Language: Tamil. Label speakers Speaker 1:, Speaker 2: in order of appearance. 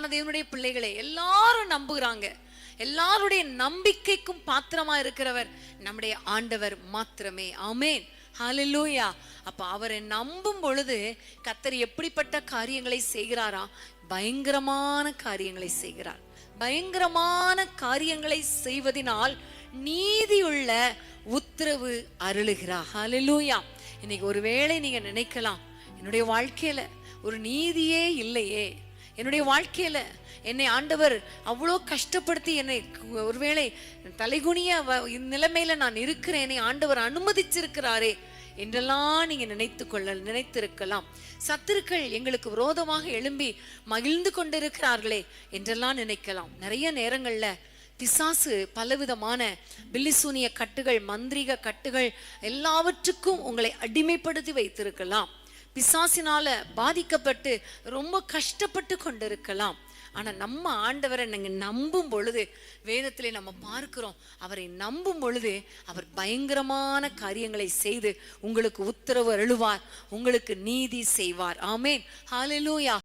Speaker 1: தேவனுடைய பிள்ளைகளை எல்லாரும் நம்புகிறாங்க. எல்லாருடைய நம்பிக்கைக்கும் பாத்திரமா இருக்கிறவர் நம்முடைய ஆண்டவர் மாத்திரமே. ஆமென், ஹல்லேலூயா. அப்ப அவரை நம்பும் பொழுது கர்த்தர் எப்படிப்பட்ட காரியங்களை செய்கிறாரா? பயங்கரமான காரியங்களை செய்கிறார். பயங்கரமான காரியங்களை செய்வதனால் நீதியுள்ள உத்தரவு அருளுகிறார். ஹல்லேலூயா. இன்னைக்கு ஒருவேளை நீங்க நினைக்கலாம், என்னுடைய வாழ்க்கையில ஒரு நீதியே இல்லையே, என்னுடைய வாழ்க்கையில என்னை ஆண்டவர் அவ்வளோ கஷ்டப்படுத்தி என்னை ஒருவேளை தலைகுனிய நிலைமையில நான் இருக்கிறேன், என்னை ஆண்டவர் அனுமதிச்சிருக்கிறாரே என்றெல்லாம் நீங்க நினைத்திருக்கலாம். சத்துருக்கள் எங்களுக்கு விரோதமாக எழும்பி மகிழ்ந்து கொண்டிருக்கிறார்களே என்றெல்லாம் நினைக்கலாம். நிறைய நேரங்கள்ல பிசாசு பலவிதமான பில்லிசூனிய கட்டுகள், மந்திரிக கட்டுகள் எல்லாவற்றுக்கும் உங்களை அடிமைப்படுத்தி வைத்திருக்கலாம். பிசாசினால பாதிக்கப்பட்டு ரொம்ப கஷ்டப்பட்டு கொண்டிருக்கலாம். ஆனா நம்ம ஆண்டவரை நீங்க நம்பும் பொழுது, வேதத்திலே நம்ம பார்க்கிறோம், அவரை நம்பும் பொழுது அவர் பயங்கரமான காரியங்களை செய்து உங்களுக்கு உத்தரவு அருளுவார், உங்களுக்கு நீதி செய்வார். ஆமென், ஹல்லேலூயா.